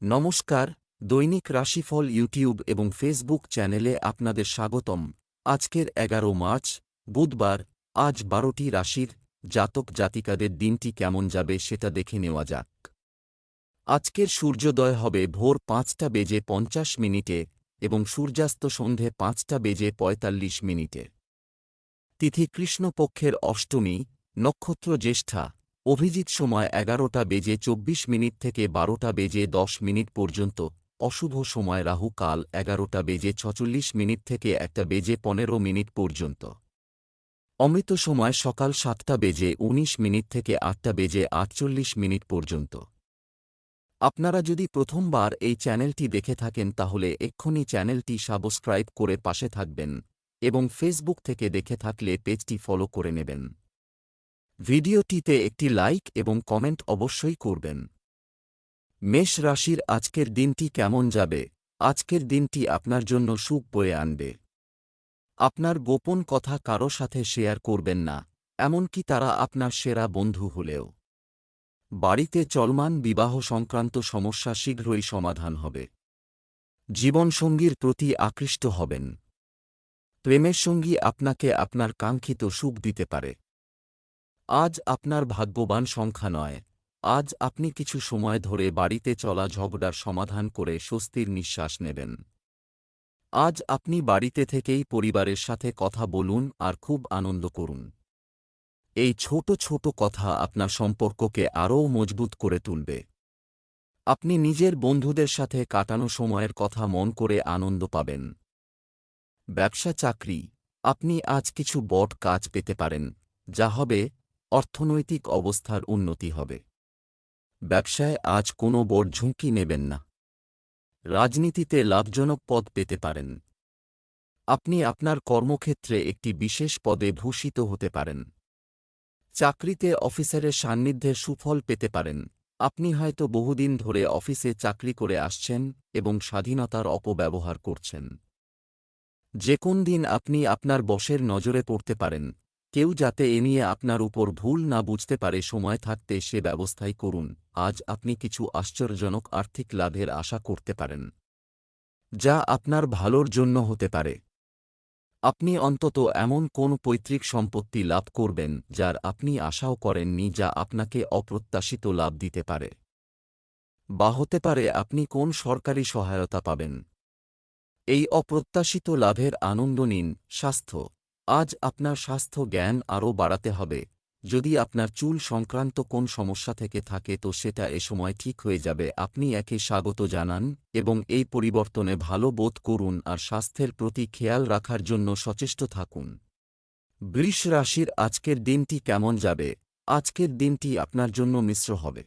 নমস্কার, দৈনিক রাশিফল ইউটিউব এবং ফেসবুক চ্যানেলে আপনাদের স্বাগতম। আজকের ১১ মার্চ, বুধবার। আজ ১২টি রাশির জাতক জাতিকাদের দিনটি কেমন যাবে সেটা দেখে নেওয়া যাক। আজকের সূর্যোদয় হবে ভোর ৫টা বেজে ৫০ মিনিটে এবং সূর্যাস্ত সন্ধে ৫টা বেজে ৪৫ মিনিটে। তিথি কৃষ্ণপক্ষের অষ্টমী, নক্ষত্র জ্যেষ্ঠা, অভিজিৎ সময় ১১টা বেজে ২৪ মিনিট থেকে ১২টা বেজে ১০ মিনিট পর্যন্ত, অশুভ সময় রাহু কাল ১১টা বেজে ৪৬ মিনিট থেকে ১টা বেজে ১৫ মিনিট পর্যন্ত, অমৃত সময় সকাল ৭টা বেজে ১৯ মিনিট থেকে ৮টা বেজে ৪৮ মিনিট পর্যন্ত। আপনারা যদি প্রথমবার এই চ্যানেলটি দেখে থাকেন তাহলে এক্ষুনি চ্যানেলটি সাবস্ক্রাইব করে পাশে থাকবেন এবং ফেসবুক থেকে দেখে থাকলে পেজটি ফলো করে নেবেন। ভিডিওটিতে একটি লাইক এবং কমেন্ট অবশ্যই করবেন। মেষ রাশির আজকের দিনটি কেমন যাবে? আজকের দিনটি আপনার জন্য সুখ বয়ে আনবে। আপনার গোপন কথা কারো সাথে শেয়ার করবেন না, এমনকি তারা আপনার সেরা বন্ধু হলেও। বাড়িতে চলমান বিবাহ সংক্রান্ত সমস্যা শীঘ্রই সমাধান হবে। জীবনসঙ্গীর প্রতি আকৃষ্ট হবেন। প্রেমের সঙ্গী আপনাকে আপনার কাঙ্ক্ষিত সুখ দিতে পারে। আজ আপনার ভাগ্যবান সংখ্যা নয়। আজ আপনি কিছু সময় ধরে বাড়িতে চলা ঝগড়ার সমাধান করে স্বস্তির নিঃশ্বাস নেবেন। আজ আপনি বাড়িতে থেকেই পরিবারের সাথে কথা বলুন আর খুব আনন্দ করুন। এই ছোট ছোট কথা আপনার সম্পর্ককে আরও মজবুত করে তুলবে। আপনি নিজের বন্ধুদের সাথে কাটানো সময়ের কথা মন করে আনন্দ পাবেন। ব্যবসা চাকরি, আপনি আজ কিছু বড় কাজ পেতে পারেন, যা হবে অর্থনৈতিক অবস্থার উন্নতি হবে। ব্যবসায় আজ কোনো বড় ঝুঁকি নেবেন না। রাজনীতিতে লাভজনক পদ পেতে পারেন। আপনি আপনার কর্মক্ষেত্রে একটি বিশেষ পদে ভূষিত হতে পারেন। চাকরিতে অফিসারের সান্নিধ্যে সুফল পেতে পারেন। আপনি হয়তো বহুদিন ধরে অফিসে চাকরি করে আসছেন এবং স্বাধীনতার অপব্যবহার করছেন। যে কোন দিন আপনি আপনার বসের নজরে পড়তে পারেন। কেউ যাতে এ নিয়ে আপনার উপর ভুল না বুঝতে পারে, সময় থাকতে সে ব্যবস্থাই করুন। আজ আপনি কিছু আশ্চর্যজনক আর্থিক লাভের আশা করতে পারেন, যা আপনার ভালোর জন্য হতে পারে। আপনি অন্তত এমন কোন পৈতৃক সম্পত্তি লাভ করবেন যার আপনি আশাও করেননি, যা আপনাকে অপ্রত্যাশিত লাভ দিতে পারে। বা হতে পারে আপনি কোন সরকারি সহায়তা পাবেন। এই অপ্রত্যাশিত লাভের আনন্দ নিন। স্বাস্থ্য, আজ আপনার স্বাস্থ্য জ্ঞান আরও বাড়াতে হবে। যদি আপনার চুল সংক্রান্ত কোন সমস্যা থেকে থাকে তো সেটা এ সময় ঠিক হয়ে যাবে। আপনি একে স্বাগত জানান এবং এই পরিবর্তনে ভালো বোধ করুন আর স্বাস্থ্যের প্রতি খেয়াল রাখার জন্য সচেষ্ট থাকুন। বৃষ রাশির আজকের দিনটি কেমন যাবে? আজকের দিনটি আপনার জন্য মিশ্র হবে।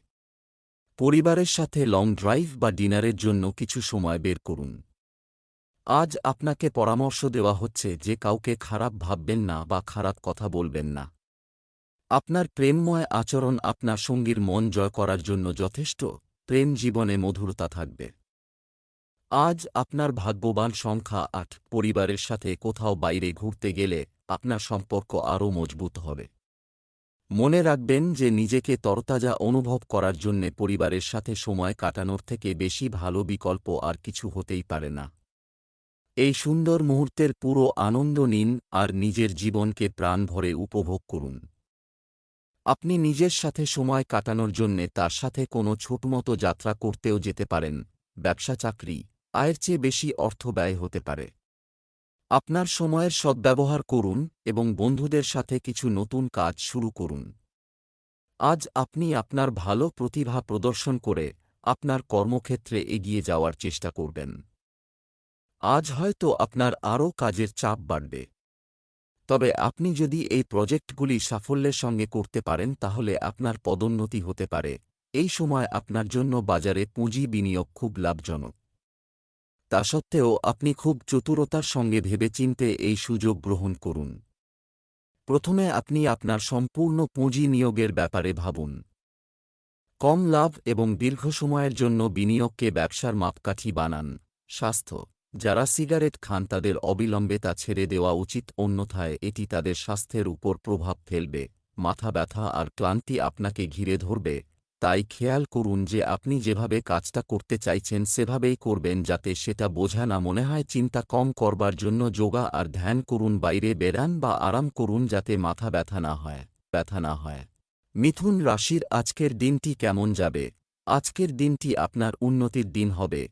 পরিবারের সাথে লং ড্রাইভ বা ডিনারের জন্য কিছু সময় বের করুন। আজ আপনাকে পরামর্শ দেওয়া হচ্ছে যে কাউকে খারাপ ভাববেন না বা খারাপ কথা বলবেন না। আপনার প্রেমময় আচরণ আপনার সঙ্গীর মন জয় করার জন্য যথেষ্ট। প্রেম জীবনে মধুরতা থাকবে। আজ আপনার ভাগ্যবান সংখ্যা ৮। পরিবারের সাথে কোথাও বাইরে ঘুরতে গেলে আপনার সম্পর্ক আরও মজবুত হবে। মনে রাখবেন যে নিজেকে তরতাজা অনুভব করার জন্যে পরিবারের সাথে সময় কাটানোর থেকে বেশি ভালো বিকল্প আর কিছু হতেই পারে না। এই সুন্দর মুহূর্তের পুরো আনন্দ নিন আর নিজের জীবনকে প্রাণ ভরে উপভোগ করুন। আপনি নিজের সাথে সময় কাটানোর জন্যে তার সাথে কোনো ছোটমতো যাত্রা করতেও যেতে পারেন। ব্যবসা চাকরি, আয়ের চেয়ে বেশি অর্থ ব্যয় হতে পারে। আপনার সময়ের সদ্ব্যবহার করুন এবং বন্ধুদের সাথে কিছু নতুন কাজ শুরু করুন। আজ আপনি আপনার ভালো প্রতিভা প্রদর্শন করে আপনার কর্মক্ষেত্রে এগিয়ে যাওয়ার চেষ্টা করবেন। আজ হয়তো আপনার আরও কাজের চাপ বাড়বে। তবে আপনি যদি এই প্রজেক্টগুলি সাফল্যের সঙ্গে করতে পারেন তাহলে আপনার পদোন্নতি হতে পারে। এই সময় আপনার জন্য বাজারে পুঁজি বিনিয়োগ খুব লাভজনক। তা সত্ত্বেও আপনি খুব চতুরতার সঙ্গে ভেবেচিন্তে এই সুযোগ গ্রহণ করুন। প্রথমে আপনি আপনার সম্পূর্ণ পুঁজি নিয়োগের ব্যাপারে ভাবুন। কম লাভ এবং দীর্ঘ সময়ের জন্য বিনিয়োগকে ব্যবসার মাপকাঠি বানান। স্বাস্থ্য, যারা সিগারেট খান তাদের অবিলম্বে তা ছেড়ে দেওয়া উচিত, অন্যথায় এটি তাদের স্বাস্থ্যের উপর প্রভাব ফেলবে। মাথা ব্যথা আর ক্লান্তি আপনাকে ঘিরে ধরবে। তাই খেয়াল করুন যে আপনি যেভাবে কাজটা করতে চাইছেন সেভাবেই করবেন, যাতে সেটা বোঝা না মনে হয়। চিন্তা কম করবার জন্য যোগা আর ধ্যান করুন, বাইরে বেরান বা আরাম করুন যাতে মাথা ব্যথা না হয়। মিথুন রাশির আজকের দিনটি কেমন যাবে? আজকের দিনটি আপনার উন্নতির দিন হবে।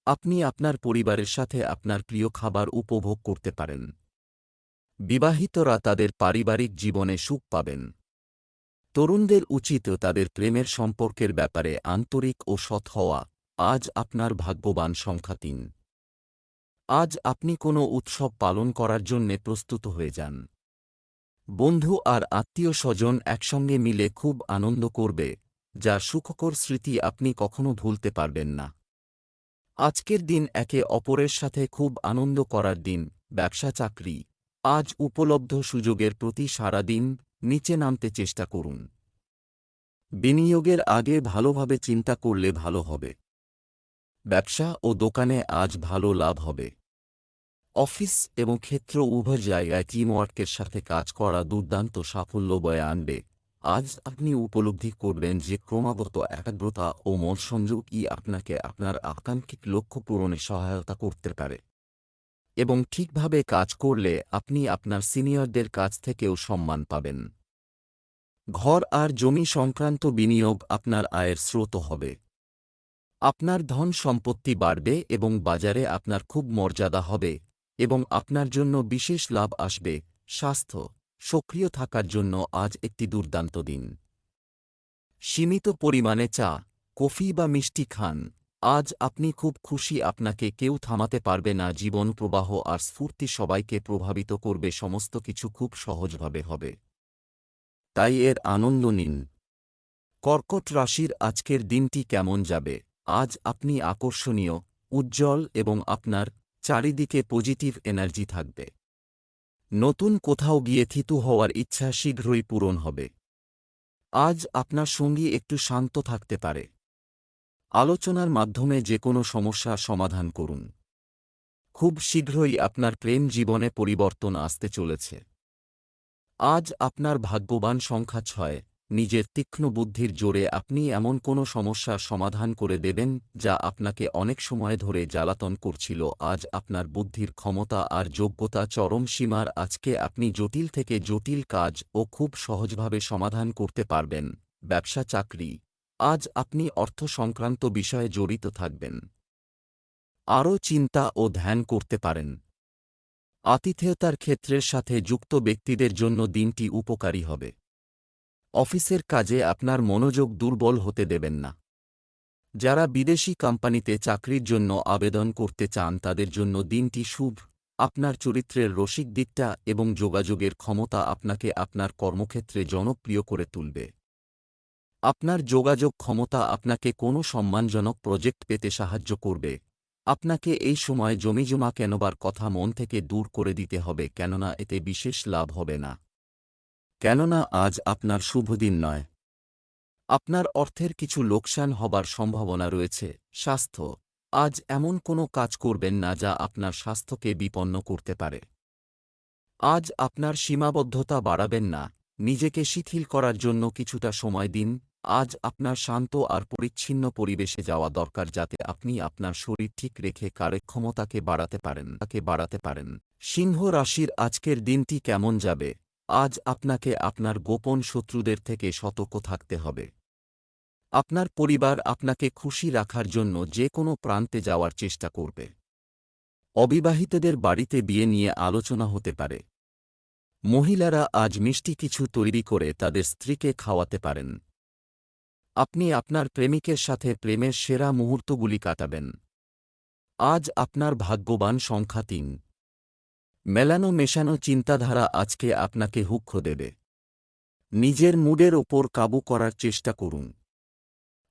আপনি আপনার পরিবারের সাথে আপনার প্রিয় খাবার উপভোগ করতে পারেন। বিবাহিতরা তাদের পারিবারিক জীবনে সুখ পাবেন। তরুণদের উচিত তাদের প্রেমের সম্পর্কের ব্যাপারে আন্তরিক ও সৎ হওয়া। আজ আপনার ভাগ্যবান সংখ্যা ৩। আজ আপনি কোনো উৎসব পালন করার জন্যে প্রস্তুত হয়ে যান। বন্ধু আর আত্মীয় স্বজন একসঙ্গে মিলে খুব আনন্দ করবে, যা সুখকর স্মৃতি আপনি কখনো ভুলতে পারবেন না। আজকের দিন একে অপরের সাথে খুব আনন্দ করার দিন। ব্যবসা চাকরি, আজ উপলব্ধ সুযোগের প্রতি সারা দিন নিচে নামতে চেষ্টা করুন। বিনিয়োগের আগে ভালোভাবে চিন্তা করলে ভালো হবে। ব্যবসা ও দোকানে আজ ভালো লাভ হবে। অফিস এবং ক্ষেত্র উভয় জায়গায় টিমওয়ার্কের সাথে কাজ করা দুর্দান্ত সাফল্য বয়ে আনবে। আজ আপনি উপলব্ধি করবেন যে ক্রমাগত একাগ্রতা ও মনসংযোগই আপনাকে আপনার আকাঙ্ক্ষিত লক্ষ্য পূরণে সহায়তা করতে পারে, এবং ঠিকভাবে কাজ করলে আপনি আপনার সিনিয়রদের কাছ থেকেও সম্মান পাবেন। ঘর আর জমি সংক্রান্ত বিনিয়োগ আপনার আয়ের স্রোত হবে। আপনার ধন সম্পত্তি বাড়বে এবং বাজারে আপনার খুব মর্যাদা হবে, এবং আপনার জন্য বিশেষ লাভ আসবে। স্বাস্থ্য, সক্রিয় থাকার জন্য আজ একটি দুর্দান্ত দিন। সীমিত পরিমাণে চা, কফি বা মিষ্টি খান। আজ আপনি খুব খুশি, আপনাকে কেউ থামাতে পারবে না। জীবন প্রবাহ আর স্ফূর্তি সবাইকে প্রভাবিত করবে, সমস্ত কিছু খুব সহজভাবে হবে, তাই এর আনন্দ নিন। কর্কট রাশির আজকের দিনটি কেমন যাবে? আজ আপনি আকর্ষণীয়, উজ্জ্বল এবং আপনার চারিদিকে পজিটিভ এনার্জি থাকবে। নতুন কোথাও গিয়ে থিতু হওয়ার ইচ্ছা শীঘ্রই পূরণ হবে। আজ আপনার সঙ্গী একটু শান্ত থাকতে পারে। আলোচনার মাধ্যমে যে কোনো সমস্যার সমাধান করুন। খুব শীঘ্রই আপনার প্রেম জীবনে পরিবর্তন আসতে চলেছে। আজ আপনার ভাগ্যবান সংখ্যা ৬। নিজের তীক্ষ্ণ বুদ্ধির জোরে আপনি এমন কোনো সমস্যার সমাধান করে দেবেন যা আপনাকে অনেক সময় ধরে জ্বালাতন করছিল। আজ আপনার বুদ্ধির ক্ষমতা আর যোগ্যতা চরম সীমার। আজকে আপনি জটিল থেকে জটিল কাজ ও খুব সহজভাবে সমাধান করতে পারবেন। ব্যবসা চাকরি, আজ আপনি অর্থ সংক্রান্ত বিষয়ে জড়িত থাকবেন। আরও চিন্তা ও ধ্যান করতে পারেন। আতিথেয়তার ক্ষেত্রের সাথে যুক্ত ব্যক্তিদের জন্য দিনটি উপকারী হবে। অফিসের কাজে আপনার মনোযোগ দুর্বল হতে দেবেন না। যারা বিদেশি কোম্পানিতে চাকরির জন্য আবেদন করতে চান তাদের জন্য দিনটি শুভ। আপনার চরিত্রের রসিক দিকটা এবং যোগাযোগের ক্ষমতা আপনাকে আপনার কর্মক্ষেত্রে জনপ্রিয় করে তুলবে। আপনার যোগাযোগ ক্ষমতা আপনাকে কোনো সম্মানজনক প্রজেক্ট পেতে সাহায্য করবে। আপনাকে এই সময় জমিজমা কেনবার কথা মন থেকে দূর করে দিতে হবে, কেননা এতে বিশেষ লাভ হবে না। কেননা আজ আপনার শুভ দিন নয়। আপনার অর্থের কিছু লোকসান হবার সম্ভাবনা রয়েছে। স্বাস্থ্য, আজ এমন কোনো কাজ করবেন না যা আপনার স্বাস্থ্যকে বিপন্ন করতে পারে। আজ আপনার সীমাবদ্ধতা বাড়াবেন না, নিজেকে শিথিল করার জন্য কিছুটা সময় দিন। আজ আপনার শান্ত আর পরিচ্ছিন্ন পরিবেশে যাওয়া দরকার, যাতে আপনি আপনার শরীর ঠিক রেখে কার্যক্ষমতাকে বাড়াতে পারেন। সিংহ রাশির আজকের দিনটি কেমন যাবে? আজ আপনাকে আপনার গোপন শত্রুদের থেকে সতর্ক থাকতে হবে। আপনার পরিবার আপনাকে খুশি রাখার জন্য যে কোনো প্রান্তে যাওয়ার চেষ্টা করবে। অবিবাহিতদের বাড়িতে বিয়ে নিয়ে আলোচনা হতে পারে। মহিলারা আজ মিষ্টি কিছু তৈরি করে তাদের স্ত্রীকে খাওয়াতে পারেন। আপনি আপনার প্রেমিকের সাথে প্রেমের সেরা মুহূর্তগুলি কাটাবেন। আজ আপনার ভাগ্যবান সংখ্যা ৩। মেলানো মেশানো চিন্তাধারা আজকে আপনাকে হুক্ষ দেবে। নিজের মুডের ওপর কাবু করার চেষ্টা করুন।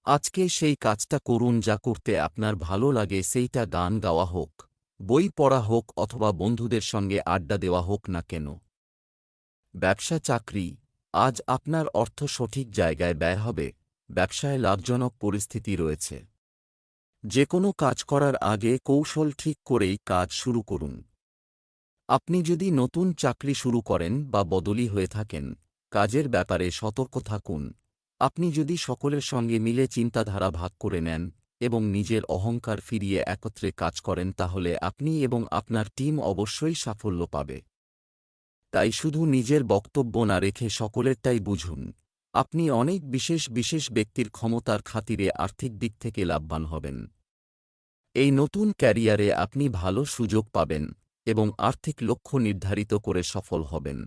আজকে সেই কাজটা করুন যা করতে আপনার ভালো লাগে, সেইটা গান গাওয়া হোক, বই পড়া হোক অথবা বন্ধুদের সঙ্গে আড্ডা দেওয়া হোক না কেন। ব্যবসা চাকরি, আজ আপনার অর্থ সঠিক জায়গায় ব্যয় হবে। ব্যবসায় লাভজনক পরিস্থিতি রয়েছে। যে কোনো কাজ করার আগে কৌশল ঠিক করেই কাজ শুরু করুন। আপনি যদি নতুন চাকরি শুরু করেন বা বদলি হয়ে থাকেন, কাজের ব্যাপারে সতর্ক থাকুন। আপনি যদি সকলের সঙ্গে মিলে চিন্তাধারা ভাগ করে নেন এবং নিজের অহংকার ফিরিয়ে একত্রে কাজ করেন তাহলে আপনি এবং আপনার টিম অবশ্যই সাফল্য পাবে। তাই শুধু নিজের বক্তব্য না রেখে সকলেরটাই বুঝুন। আপনি অনেক বিশেষ বিশেষ ব্যক্তির ক্ষমতার খাতিরে আর্থিক দিক থেকে লাভবান হবেন। এই নতুন ক্যারিয়ারে আপনি ভালো সুযোগ পাবেন এবং আর্থিক লক্ষ্য নির্ধারিত করে সফল হবেন।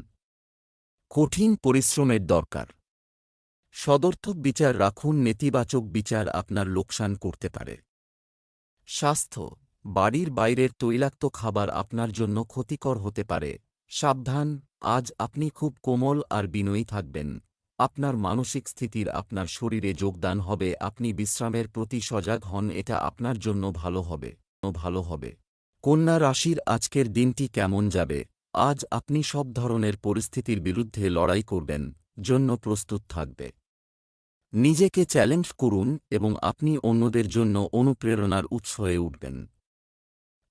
কঠিন পরিশ্রমের দরকার। সদর্থক বিচার রাখুন, নেতিবাচক বিচার আপনার লোকসান করতে পারে। স্বাস্থ্য। বাড়ির বাইরের তৈলাক্ত খাবার আপনার জন্য ক্ষতিকর হতে পারে, সাবধান। আজ আপনি খুব কোমল আর বিনয়ী থাকবেন। আপনার মানসিক স্থিতির আপনার শরীরে যোগদান হবে। আপনি বিশ্রামের প্রতি সজাগ হন, এটা আপনার জন্য ভালো হবে। কন্যা রাশির আজকের দিনটি কেমন যাবে? আজ আপনি সব ধরনের পরিস্থিতির বিরুদ্ধে লড়াই করবেন জন্য প্রস্তুত থাকবে। নিজেকে চ্যালেঞ্জ করুন এবং আপনি অন্যদের জন্য অনুপ্রেরণার উৎস হয়ে উঠবেন।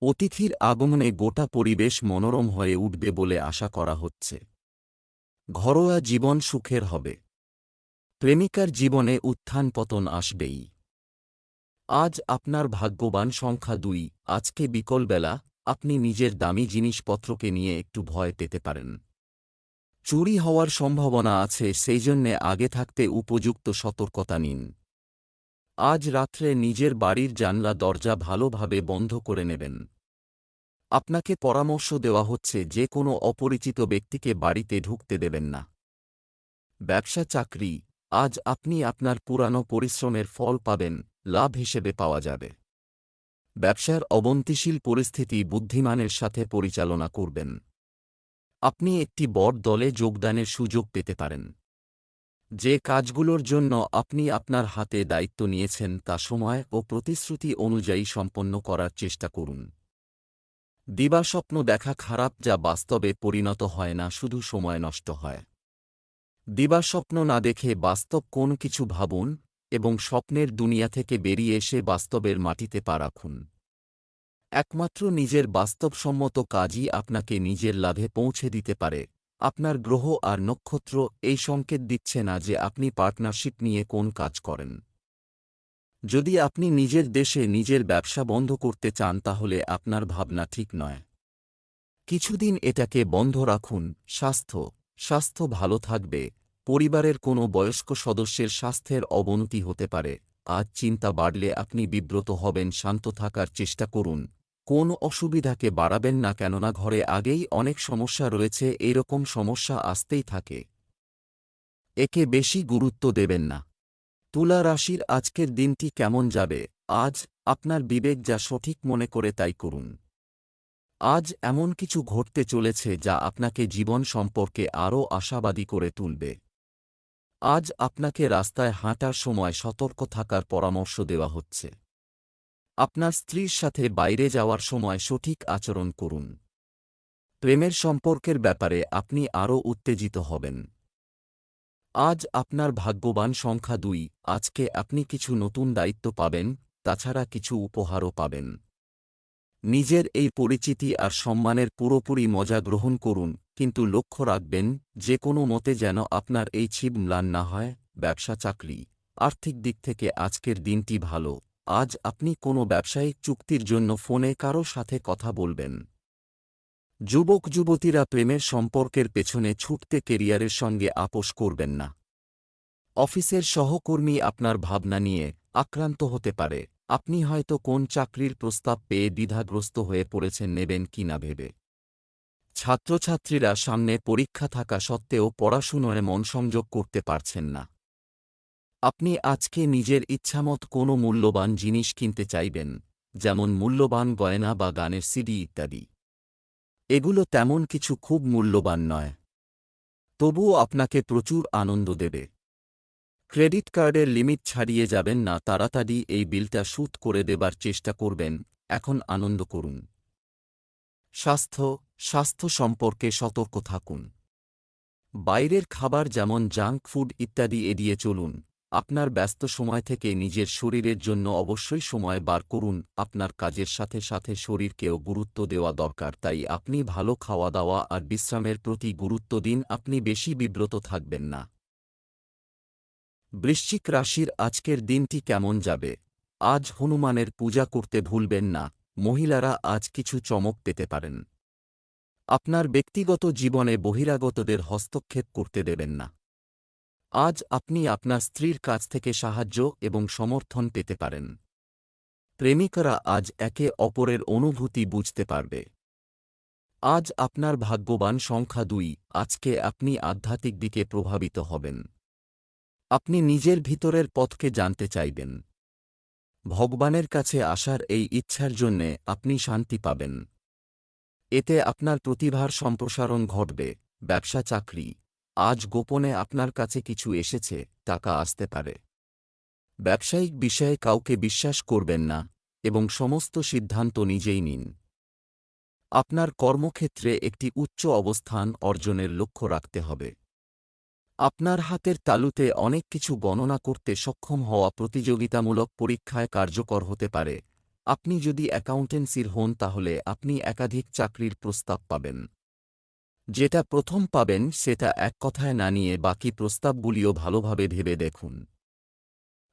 অতিথির আগমনে গোটা পরিবেশ মনোরম হয়ে উঠবে বলে আশা করা হচ্ছে। ঘরোয়া জীবন সুখের হবে। প্রেমিকার জীবনে উত্থান পতন আসবেই। আজ আপনার ভাগ্যবান সংখ্যা 2। আজকে বিকেলবেলা আপনি নিজের দামি জিনিসপত্রকে নিয়ে একটু ভয় পেতে পারেন। চুরি হওয়ার সম্ভাবনা আছে, সেই জন্যে আগে থাকতে উপযুক্ত সতর্কতা নিন। আজ রাত্রে নিজের বাড়ির জানলা দরজা ভালোভাবে বন্ধ করে নেবেন। আপনাকে পরামর্শ দেওয়া হচ্ছে যে কোনো অপরিচিত ব্যক্তিকে বাড়িতে ঢুকতে দেবেন না। ব্যবসা চাকরি। আজ আপনি আপনার পুরানো পরিশ্রমের ফল পাবেন, লাভ হিসেবে পাওয়া যাবে। ব্যবসার অবনতিশীল পরিস্থিতি বুদ্ধিমানের সাথে পরিচালনা করবেন। আপনি একটি বড় দলে যোগদানের সুযোগ পেতে পারেন। যে কাজগুলোর জন্য আপনি আপনার হাতে দায়িত্ব নিয়েছেন তা সময় ও প্রতিশ্রুতি অনুযায়ী সম্পন্ন করার চেষ্টা করুন। দিবাস্বপ্ন দেখা খারাপ, যা বাস্তবে পরিণত হয় না, শুধু সময় নষ্ট হয়। দিবাস্বপ্ন না দেখে বাস্তব কোন কিছু ভাবুন এবং স্বপ্নের দুনিয়া থেকে বেরিয়ে এসে বাস্তবের মাটিতে পা রাখুন। একমাত্র নিজের বাস্তবসম্মত কাজই আপনাকে নিজের লাভে পৌঁছে দিতে পারে। আপনার গ্রহ আর নক্ষত্র এই সংকেত দিচ্ছে না যে আপনি পার্টনারশিপ নিয়ে কোন কাজ করেন। যদি আপনি নিজের দেশে নিজের ব্যবসা বন্ধ করতে চান তাহলে আপনার ভাবনা ঠিক নয়। কিছুদিন এটাকে বন্ধ রাখুন। স্বাস্থ্য ভালো থাকবে। পরিবারের কোনো বয়স্ক সদস্যের স্বাস্থ্যের অবনতি হতে পারে। আজ চিন্তা বাড়লে আপনি বিব্রত হবেন, শান্ত থাকার চেষ্টা করুন। কোন অসুবিধাকে বাড়াবেন না, কেননা ঘরে আগেই অনেক সমস্যা রয়েছে, এরকম সমস্যা আসতেই থাকে। একে বেশি গুরুত্ব দেবেন না। তুলা রাশির আজকের দিনটি কেমন যাবে? আজ আপনার বিবেক যা সঠিক মনে করে তাই করুন। আজ এমন কিছু ঘটতে চলেছে যা আপনাকে জীবন সম্পর্কে আরও আশাবাদী করে তুলবে। আজ আপনাকে রাস্তায় হাঁটার সময় সতর্ক থাকার পরামর্শ দেওয়া হচ্ছে। আপনার স্ত্রীর সাথে বাইরে যাওয়ার সময় সঠিক আচরণ করুন। প্রেমের সম্পর্কের ব্যাপারে আপনি আরও উত্তেজিত হবেন। আজ আপনার ভাগ্যবান সংখ্যা 2। আজকে আপনি কিছু নতুন দায়িত্ব পাবেন, তাছাড়া কিছু উপহারও পাবেন। নিজের এই পরিচিতি আর সম্মানের পুরোপুরি মজা গ্রহণ করুন, কিন্তু লক্ষ্য রাখবেন যে কোনো মতে যেন আপনার এই ছিব ম্লান না হয়। ব্যবসা চাকরি। আর্থিক দিক থেকে আজকের দিনটি ভালো। আজ আপনি কোনো ব্যবসায়িক চুক্তির জন্য ফোনে কারো সাথে কথা বলবেন। যুবক যুবতীরা প্রেমের সম্পর্কের পেছনে ছুটতে কেরিয়ারের সঙ্গে আপোস করবেন না। অফিসের সহকর্মী আপনার ভাবনা নিয়ে আক্রান্ত হতে পারে। আপনি হয়তো কোন চাকরির প্রস্তাব পেয়ে দ্বিধাগ্রস্ত হয়ে পড়েছেন, নেবেন কি না ভেবে। ছাত্রছাত্রীরা সামনে পরীক্ষা থাকা সত্ত্বেও পড়াশুনোয় মন সংযোগ করতে পারছেন না। আপনি আজকে নিজের ইচ্ছামত কোনো মূল্যবান জিনিস কিনতে চাইবেন, যেমন মূল্যবান গয়না বা গানের সিডি ইত্যাদি। এগুলো তেমন কিছু খুব মূল্যবান নয়, তবুও আপনাকে প্রচুর আনন্দ দেবে। ক্রেডিট কার্ডের লিমিট ছাড়িয়ে যাবেন না, তাড়াতাড়ি এই বিলটা শোধ করে দেবার চেষ্টা করবেন। এখন আনন্দ করুন। স্বাস্থ্য সম্পর্কে সতর্ক থাকুন। বাইরের খাবার যেমন জাঙ্ক ফুড ইত্যাদি এড়িয়ে চলুন। আপনার ব্যস্ত সময় থেকে নিজের শরীরের জন্য অবশ্যই সময় বার করুন। আপনার কাজের সাথে সাথে শরীরকেও গুরুত্ব দেওয়া দরকার, তাই আপনি ভালো খাওয়া দাওয়া আর বিশ্রামের প্রতি গুরুত্ব দিন। আপনি বেশি বিব্রত থাকবেন না। বৃশ্চিক রাশির আজকের দিনটি কেমন যাবে? আজ হনুমানের পূজা করতে ভুলবেন না। মহিলারা আজ কিছু চমক পেতে পারেন। আপনার ব্যক্তিগত জীবনে বহিরাগতদের হস্তক্ষেপ করতে দেবেন না। আজ আপনি আপনার স্ত্রীর কাছ থেকে সাহায্য এবং সমর্থন পেতে পারেন। প্রেমিকরা আজ একে অপরের অনুভূতি বুঝতে পারবে। আজ আপনার ভাগ্যবান সংখ্যা 2। আজকে আপনি আধ্যাত্মিক দিকে প্রভাবিত হবেন। আপনি নিজের ভিতরের পথকে জানতে চাইবেন। ভগবানের কাছে আসার এই ইচ্ছার জন্যে আপনি শান্তি পাবেন। এতে আপনার প্রতিভার সম্প্রসারণ ঘটবে। ব্যবসা চাকরি, আজ গোপনে আপনার কাছে কিছু এসেছে, টাকা আসতে পারে। ব্যবসায়িক বিষয়ে কাউকে বিশ্বাস করবেন না এবং সমস্ত সিদ্ধান্ত নিজেই নিন। আপনার কর্মক্ষেত্রে একটি উচ্চ অবস্থান অর্জনের লক্ষ্য রাখতে হবে। আপনার হাতের তালুতে অনেক কিছু গণনা করতে সক্ষম হওয়া প্রতিযোগিতামূলক পরীক্ষায় কার্যকর হতে পারে। আপনি যদি অ্যাকাউন্টেন্সির হন তাহলে আপনি একাধিক চাকরির প্রস্তাব পাবেন। যেটা প্রথম পাবেন সেটা এক কথায় না নিয়ে বাকি প্রস্তাবগুলিও ভালোভাবে ভেবে দেখুন।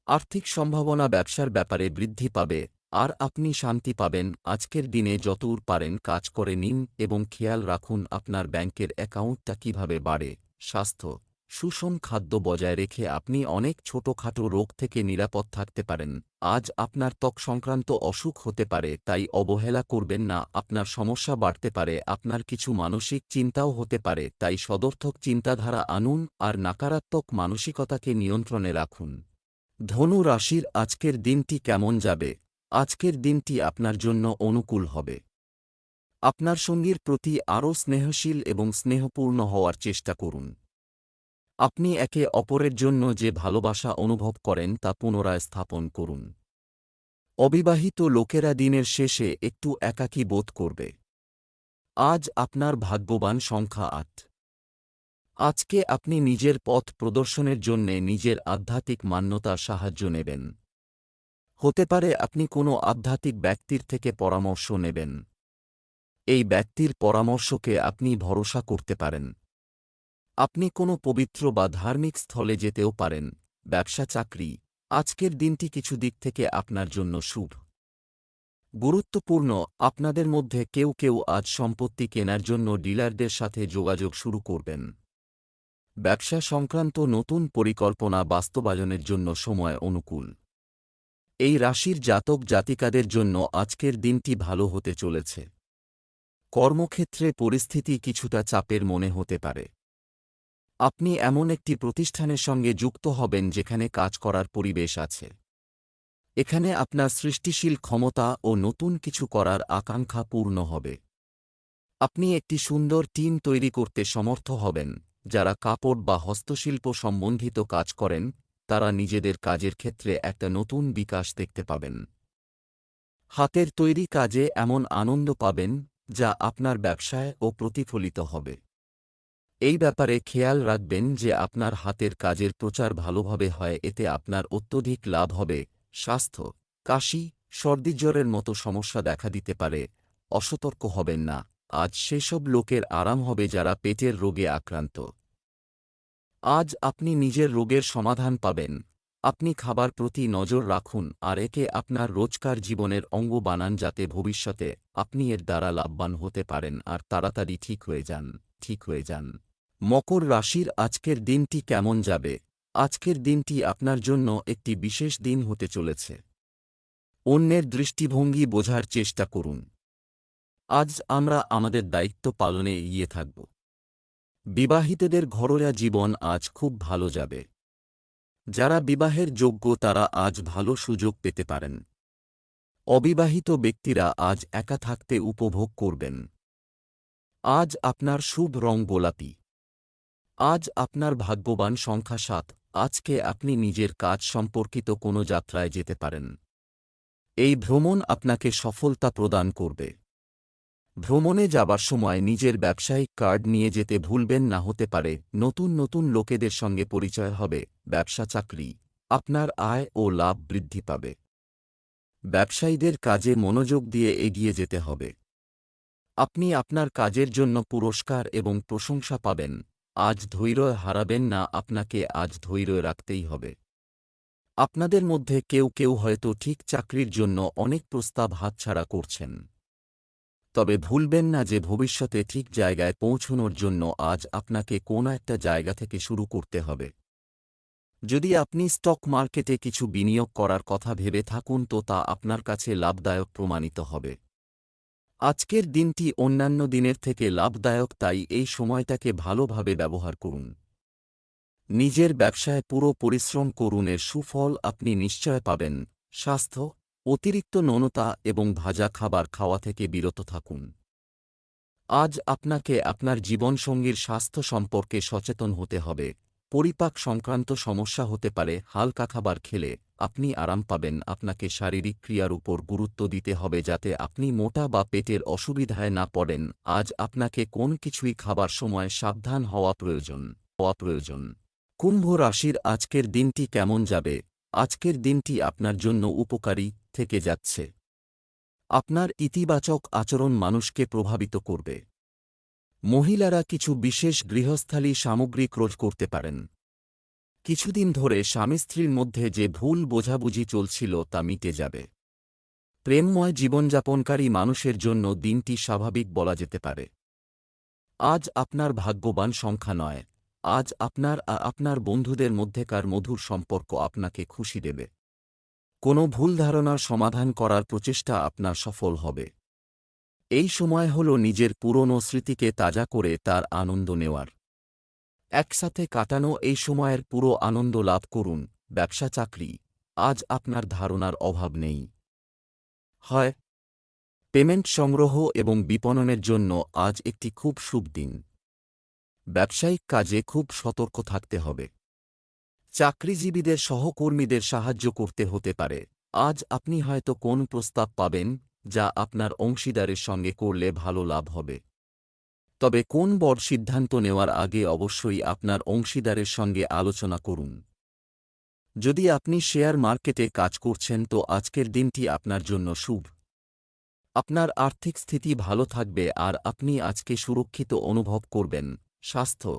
আর্থিক সম্ভাবনা ব্যবসার ব্যাপারে বৃদ্ধি পাবে আর আপনি শান্তি পাবেন। আজকের দিনে যতদূর পারেন কাজ করে নিন এবং খেয়াল রাখুন আপনার ব্যাংকের অ্যাকাউন্টটা কিভাবে বাড়ে। স্বাস্থ্য, সুষম খাদ্য বজায় রেখে আপনি অনেক ছোটখাটো রোগ থেকে নিরাপদ থাকতে পারেন। আজ আপনার ত্বক সংক্রান্ত অসুখ হতে পারে, তাই অবহেলা করবেন না। আপনার সমস্যা বাড়তে পারে, আপনার কিছু মানসিক চিন্তাও হতে পারে, তাই সদর্থক চিন্তাধারা আনুন আর নাকারাত্মক মানসিকতাকে নিয়ন্ত্রণে রাখুন। ধনু রাশির আজকের দিনটি কেমন যাবে? আজকের দিনটি আপনার জন্য অনুকূল হবে। আপনার সঙ্গীর প্রতি আরও স্নেহশীল এবং স্নেহপূর্ণ হওয়ার চেষ্টা করুন। আপনি একে অপরের জন্য যে ভালোবাসা অনুভব করেন তা পুনরায় স্থাপন করুন। অবিবাহিত লোকেরা দিনের শেষে একটু একাকী বোধ করবে। আজ আপনার ভাগ্যবান সংখ্যা 8। আজকে আপনি নিজের পথ প্রদর্শনের জন্যে নিজের আধ্যাত্মিক মান্যতার সাহায্য নেবেন। হতে পারে আপনি কোনো আধ্যাত্মিক ব্যক্তির থেকে পরামর্শ নেবেন। এই ব্যক্তির পরামর্শকে আপনি ভরসা করতে পারেন। আপনি কোনো পবিত্র বা ধার্মিক স্থলে যেতেও পারেন। ব্যবসা চাকরি, আজকের দিনটি কিছু দিক থেকে আপনার জন্য শুভ। গুরুত্বপূর্ণ, আপনাদের মধ্যে কেউ কেউ আজ সম্পত্তি কেনার জন্য ডিলারদের সাথে যোগাযোগ শুরু করবেন। ব্যবসা সংক্রান্ত নতুন পরিকল্পনা বাস্তবায়নের জন্য সময় অনুকূল। এই রাশির জাতক জাতিকাদের জন্য আজকের দিনটি ভালো হতে চলেছে। কর্মক্ষেত্রে পরিস্থিতি কিছুটা চাপের মনে হতে পারে। আপনি এমন একটি প্রতিষ্ঠানের সঙ্গে যুক্ত হবেন যেখানে কাজ করার পরিবেশ আছে। এখানে আপনার সৃষ্টিশীল ক্ষমতা ও নতুন কিছু করার আকাঙ্ক্ষা পূর্ণ হবে। আপনি একটি সুন্দর টিম তৈরি করতে সমর্থ হবেন। যারা কাপড় বা হস্তশিল্প সম্বন্ধিত কাজ করেন তারা নিজেদের কাজের ক্ষেত্রে একটা নতুন বিকাশ দেখতে পাবেন। হাতের তৈরি কাজে এমন আনন্দ পাবেন যা আপনার ব্যবসায় ও প্রতিফলিত হবে। এই ব্যাপারে খেয়াল রাখবেন যে আপনার হাতের কাজের প্রচার ভালোভাবে হয়, এতে আপনার অত্যধিক লাভ হবে। স্বাস্থ্য, কাশি, সর্দিজ্বরের মতো সমস্যা দেখা দিতে পারে, অসতর্ক হবেন না। আজ সেসব লোকের আরাম হবে যারা পেটের রোগে আক্রান্ত। আজ আপনি নিজের রোগের সমাধান পাবেন। আপনি খাবার প্রতি নজর রাখুন আর একে আপনার রোজকার জীবনের অঙ্গ বানান যাতে ভবিষ্যতে আপনি এর দ্বারা লাভবান হতে পারেন আর তাড়াতাড়ি ঠিক হয়ে যান। মকর রাশির আজকের দিনটি কেমন যাবে? আজকের দিনটি আপনার জন্য একটি বিশেষ দিন হতে চলেছে। অন্যের দৃষ্টিভঙ্গি বোঝার চেষ্টা করুন। আজ আমরা আমাদের দায়িত্ব পালনে এগিয়ে থাকব। বিবাহিতদের ঘরোয়া জীবন আজ খুব ভালো যাবে। যারা বিবাহের যোগ্য তারা আজ ভালো সুযোগ পেতে পারেন। অবিবাহিত ব্যক্তিরা আজ একা থাকতে উপভোগ করবেন। আজ আপনার শুভ রং গোলাপি। আজ আপনার ভাগ্যবান সংখ্যা 7। আজকে আপনি নিজের কাজ সম্পর্কিত কোনো যাত্রায় যেতে পারেন। এই ভ্রমণ আপনাকে সফলতা প্রদান করবে। ভ্রমণে যাবার সময় নিজের ব্যবসায়িক কার্ড নিয়ে যেতে ভুলবেন না, হতে পারে নতুন নতুন লোকেদের সঙ্গে পরিচয় হবে। ব্যবসা চাকরি, আপনার আয় ও লাভ বৃদ্ধি পাবে। ব্যবসায়ীদের কাজে মনোযোগ দিয়ে এগিয়ে যেতে হবে। আপনি আপনার কাজের জন্য পুরস্কার এবং প্রশংসা পাবেন। আজ ধৈর্য হারাবেন না, আপনাকে আজ ধৈর্য রাখতেই হবে। আপনাদের মধ্যে কেউ কেউ হয়তো ঠিক চাকরির জন্য অনেক প্রস্তাব হাতছাড়া করছেন। তবে ভুলবেন না যে ভবিষ্যতে ঠিক জায়গায় পৌঁছনোর জন্য আজ আপনাকে কোনো একটা জায়গা থেকে শুরু করতে হবে। যদি আপনি স্টক মার্কেটে কিছু বিনিয়োগ করার কথা ভেবে থাকুন তো তা আপনার কাছে লাভদায়ক প্রমাণিত হবে। আজকের দিনটি অন্যান্য দিনের থেকে লাভদায়ক, তাই এই সময়টাকে ভালোভাবে ব্যবহার করুন। নিজের ব্যবসায় পুরো পরিশ্রম করুন, এর সুফল আপনি নিশ্চয় পাবেন। স্বাস্থ্য, অতিরিক্ত নোনতা এবং ভাজা খাবার খাওয়া থেকে বিরত থাকুন। আজ আপনাকে আপনার জীবনসঙ্গীর স্বাস্থ্য সম্পর্কে সচেতন হতে হবে। পরিপাক সংক্রান্ত সমস্যা হতে পারে, হালকা খাবার খেলে আপনি আরাম পাবেন। আপনাকে শারীরিক ক্রিয়ার উপর গুরুত্ব দিতে হবে যাতে আপনি মোটা বা পেটের অসুবিধায় না পড়েন। আজ আপনাকে কোন কিছুই খাবার সময় সাবধান হওয়া প্রয়োজন। কুম্ভ রাশির আজকের দিনটি কেমন যাবে? আজকের দিনটি আপনার জন্য উপকারী থেকে যাচ্ছে। আপনার ইতিবাচক আচরণ মানুষকে প্রভাবিত করবে। মহিলারা কিছু বিশেষ গৃহস্থালী সামগ্রী ক্রয় করতে পারেন। কিছুদিন ধরে স্বামী স্ত্রীর মধ্যে যে ভুল বোঝাবুঝি চলছিল তা মিটে যাবে। প্রেমময় জীবনযাপনকারী মানুষের জন্য দিনটি স্বাভাবিক বলা যেতে পারে। আজ আপনার ভাগ্যবান সংখ্যা নয়। আজ আপনার বন্ধুদের মধ্যেকার মধুর সম্পর্ক আপনাকে খুশি দেবে। কোনো ভুল ধারণার সমাধান করার প্রচেষ্টা আপনার সফল হবে। এই সময় হল নিজের পুরনো স্মৃতিকে তাজা করে তার আনন্দ নেওয়ার। একসাথে কাটানো এই সময়ের পুরো আনন্দ লাভ করুন। ব্যবসা চাকরি, আজ আপনার ধারণার অভাব নেই। হয় পেমেন্ট সংগ্রহ এবং বিপণনের জন্য আজ একটি খুব শুভ দিন। ব্যবসায়িক কাজে খুব সতর্ক থাকতে হবে। চাকরিজীবীদের সহকর্মীদের সাহায্য করতে হতে পারে। আজ আপনি হয়তো কোন প্রস্তাব পাবেন যা আপনার অংশীদারের সঙ্গে করলে ভালো লাভ হবে। তবে কোন বড় সিদ্ধান্ত নেওয়ার আগে অবশ্যই আপনার অংশীদারের সঙ্গে আলোচনা করুন। যদি আপনি শেয়ার মার্কেটে কাজ করছেন তো আজকের দিনটি আপনার জন্য শুভ। আপনার আর্থিক স্থিতি ভালো থাকবে আর আপনি আজকে সুরক্ষিত অনুভব করবেন। স্বাস্থ্য,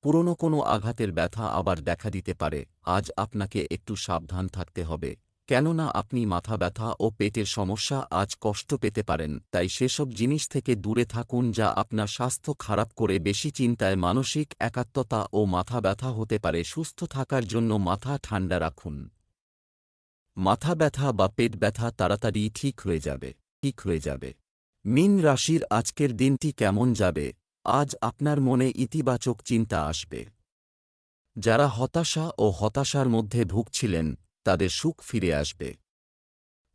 পুরনো কোনো আঘাতের ব্যথা আবার দেখা দিতে পারে। আজ আপনাকে একটু সাবধান থাকতে হবে, কেননা আপনি মাথা ব্যথা ও পেটের সমস্যা আজ কষ্ট পেতে পারেন। তাই সেসব জিনিস থেকে দূরে থাকুন যা আপনার স্বাস্থ্য খারাপ করে। বেশি চিন্তায় মানসিক একাত্মতা ও মাথা ব্যথা হতে পারে। সুস্থ থাকার জন্য মাথা ঠান্ডা রাখুন। মাথা ব্যথা বা পেট ব্যথা তাড়াতাড়ি ঠিক হয়ে যাবে। মীন রাশির আজকের দিনটি কেমন যাবে? আজ আপনার মনে ইতিবাচক চিন্তা আসবে। যারা হতাশার মধ্যে ভুগছিলেন তাদের সুখ ফিরে আসবে।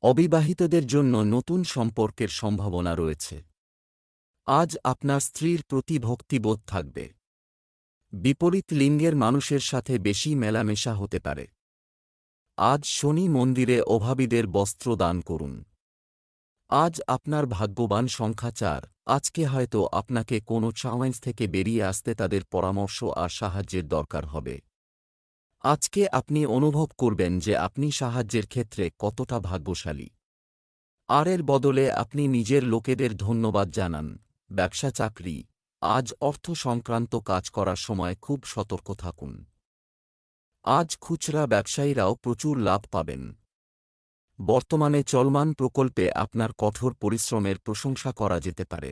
অবিবাহিতদের জন্য নতুন সম্পর্কের সম্ভাবনা রয়েছে। আজ আপনার স্ত্রীর প্রতি ভক্তিবোধ থাকবে। বিপরীত লিঙ্গের মানুষের সাথে বেশি মেলামেশা হতে পারে। আজ শনি মন্দিরে অভাবীদের বস্ত্র দান করুন। আজ আপনার ভাগ্যবান সংখ্যা 4। আজকে হয়তো আপনাকে কোনো চ্যালেঞ্জ থেকে বেরিয়ে আসতে তাদের পরামর্শ আর সাহায্যের দরকার হবে। আজকে আপনি অনুভব করবেন যে আপনি সাহায্যের ক্ষেত্রে কতটা ভাগ্যশালী। আর এর বদলে আপনি নিজের লোকেদের ধন্যবাদ জানান। ব্যবসা চাকরি, আজ অর্থ সংক্রান্ত কাজ করার সময় খুব সতর্ক থাকুন। আজ খুচরা ব্যবসায়ীরাও প্রচুর লাভ পাবেন। বর্তমানে চলমান প্রকল্পে আপনার কঠোর পরিশ্রমের প্রশংসা করা যেতে পারে।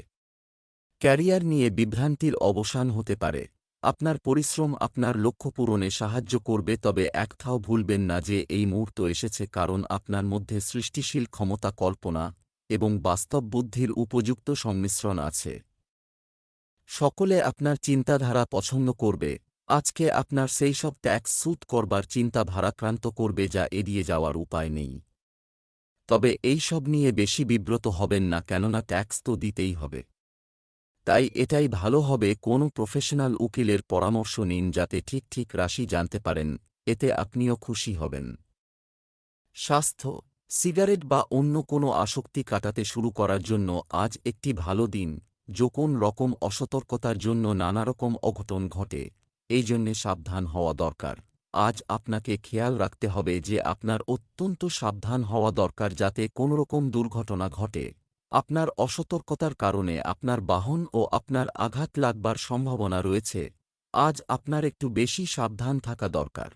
ক্যারিয়ার নিয়ে বিভ্রান্তির অবসান হতে পারে। আপনার পরিশ্রম আপনার লক্ষ্য পূরণে সাহায্য করবে, তবে একটাও ভুলবেন না যে এই মুহূর্ত এসেছে কারণ আপনার মধ্যে সৃষ্টিশীল ক্ষমতা, কল্পনা এবং বাস্তব বুদ্ধির উপযুক্ত সংমিশ্রণ আছে। সকলে আপনার চিন্তাধারা পছন্দ করবে। আজকে আপনার সেই সব ট্যাক্স স্যুট করবার চিন্তা ভারাক্রান্ত করবে যা এড়িয়ে যাওয়ার উপায় নেই। তবে এই সব নিয়ে বেশি বিব্রত হবেন না, কেননা ট্যাক্স তো দিতেই হবে। তাই এটাই ভালো হবে কোনো প্রফেশনাল উকিলের পরামর্শ নিন যাতে ঠিক রাশি জানতে পারেন, এতে আপনিও খুশি হবেন। স্বাস্থ্য, সিগারেট বা অন্য কোনো আসক্তি কাটাতে শুরু করার জন্য আজ একটি ভালো দিন। কোন রকম অসতর্কতার জন্য নানারকম অঘটন ঘটে, এই জন্যে সাবধান হওয়া দরকার। আজ আপনাকে খেয়াল রাখতে হবে যে আপনার অত্যন্ত সাবধান হওয়া দরকার যাতে কোনোরকম দুর্ঘটনা ঘটে। আপনার অসতর্কতার কারণে আপনার বাহন ও আপনার আঘাত লাগবার সম্ভাবনা রয়েছে। আজ আপনার একটু বেশি সাবধান থাকা দরকার।